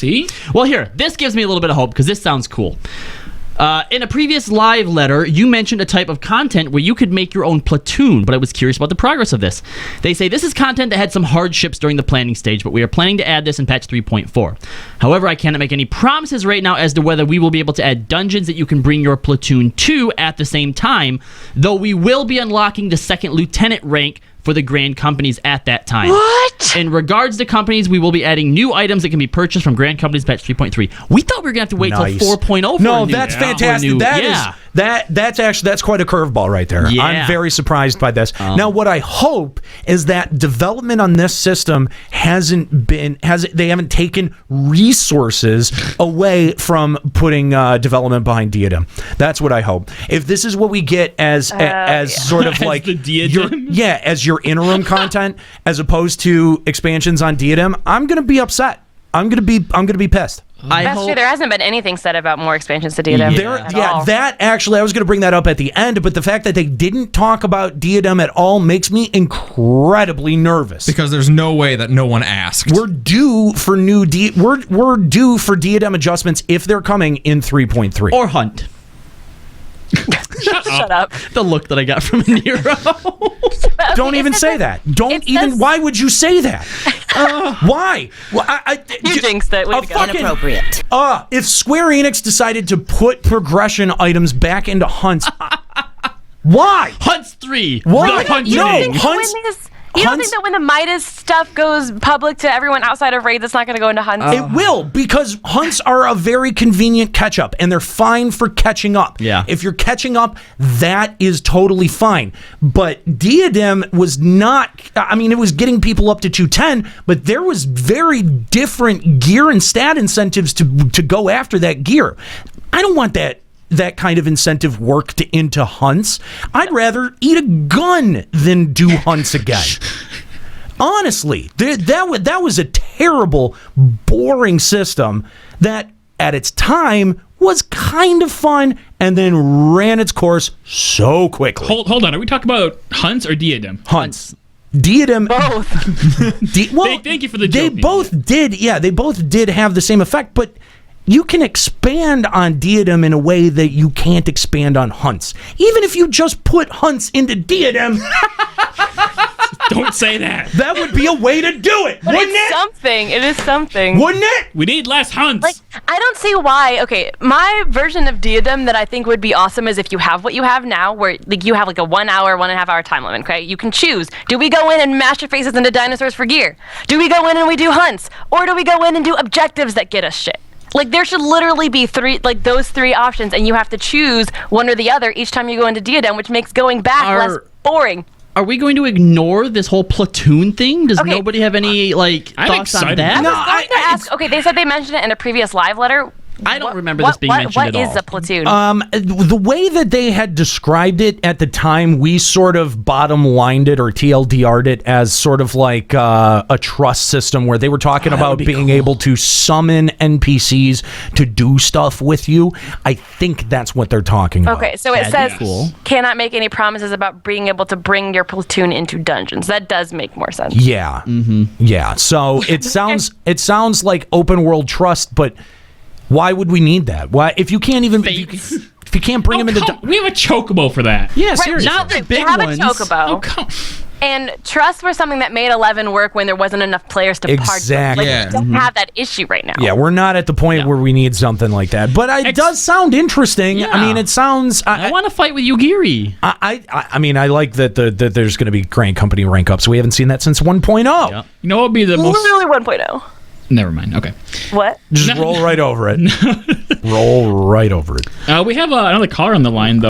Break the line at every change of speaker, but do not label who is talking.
See?
Well, here, this gives me a little bit of hope because this sounds cool. In a previous live letter, you mentioned a type of content where you could make your own platoon, but I was curious about the progress of this. They say this is content that had some hardships during the planning stage, but we are planning to add this in patch 3.4. However, I cannot make any promises right now as to whether we will be able to add dungeons that you can bring your platoon to at the same time, though we will be unlocking the second lieutenant rank for the grand companies at that time.
What?
In regards to companies, we will be adding new items that can be purchased from grand companies patch 3.3. We thought we were going to have to wait till 4.0 for
No,
a new,
that's fantastic. That's quite a curveball right there.
Yeah.
I'm very surprised by this. Now, what I hope is that development on this system they haven't taken resources away from putting development behind Diadem. That's what I hope. If this is what we get as sort of like
the Diadem?
as your interim content as opposed to expansions on Diadem, I'm going to be upset. I'm going to be pissed.
That's true. There hasn't been anything said about more expansions to Diadem.
That actually, I was going to bring that up at the end, but the fact that they didn't talk about Diadem at all makes me incredibly nervous.
Because there's no way that no one asked.
We're due for we're due for Diadem adjustments if they're coming in 3.3
Or Hunt.
Shut up.
The look that I got from Nero.
Don't even say that. Why would you say that? Why? Well,
You jinxed it. Way to go.
Inappropriate.
If Square Enix decided to put progression items back into Hunts, why?
Hunts 3.
Why?
The Hunt
No,
Ring.
You don't think that when the Midas stuff goes public to everyone outside of raids, it's not going to go into Hunts?
It will, because Hunts are a very convenient catch-up, and they're fine for catching up.
Yeah.
If you're catching up, that is totally fine. But Diadem was not... I mean, it was getting people up to 210, but there was very different gear and stat incentives to go after that gear. I don't want that kind of incentive worked into Hunts. I'd rather eat a gun than do Hunts again. Honestly, that was a terrible, boring system that at its time was kind of fun and then ran its course so quickly.
Hold on. Are we talking about Hunts or Diadem?
Hunts. Diadem.
Both.
Thank you for the
They
joking.
both did. Yeah, they both did have the same effect, but you can expand on Diadem in a way that you can't expand on Hunts. Even if you just put Hunts into Diadem,
Don't say that.
that would be a way to do it,
But
wouldn't
it's
it?
something. It is something.
Wouldn't it?
We need less Hunts.
Like, I don't see why. Okay, my version of Diadem that I think would be awesome is if you have what you have now, where like you have like a 1 hour, 1.5 hour time limit, okay? You can choose. Do we go in and mash your faces into dinosaurs for gear? Do we go in and we do hunts? Or do we go in and do objectives that get us shit? Like, there should literally be those three options, and you have to choose one or the other each time you go into Diadem, which makes going back less boring.
Are we going to ignore this whole platoon thing? Does
Okay.
nobody have any thoughts on
excited.
that?
I was going to ask, okay, they said they mentioned it in a previous live letter.
I don't remember this being mentioned at all.
What is a platoon?
The way that they had described it at the time, we sort of bottom-lined it or TLDR'd it as sort of like a trust system where they were talking about being able to summon NPCs to do stuff with you. I think that's what they're talking about.
Okay, so it says cannot make any promises about being able to bring your platoon into dungeons. That does make more sense.
Yeah. Mm-hmm. Yeah. So it sounds like open world trust, but why would we need that? Why if you can't even if you can't bring them into
we have a chocobo for that.
Yeah, seriously.
Not the big
have
ones.
a chocobo.
Oh, come.
And trust was something that made 11 work when there wasn't enough players to
Exactly.
Like, we don't have that issue right now.
Yeah, we're not at the point where we need something like that. But it does sound interesting.
Yeah.
I mean, it sounds...
I want to fight with Yugiri.
I mean, I like that that there's going to be Grand Company rank ups. We haven't seen that since 1.0.
Yep.
You know what would be the most...
Literally 1.0.
Never mind. Okay.
What?
Just roll right over it. Roll right over it.
We have another caller on the line, though.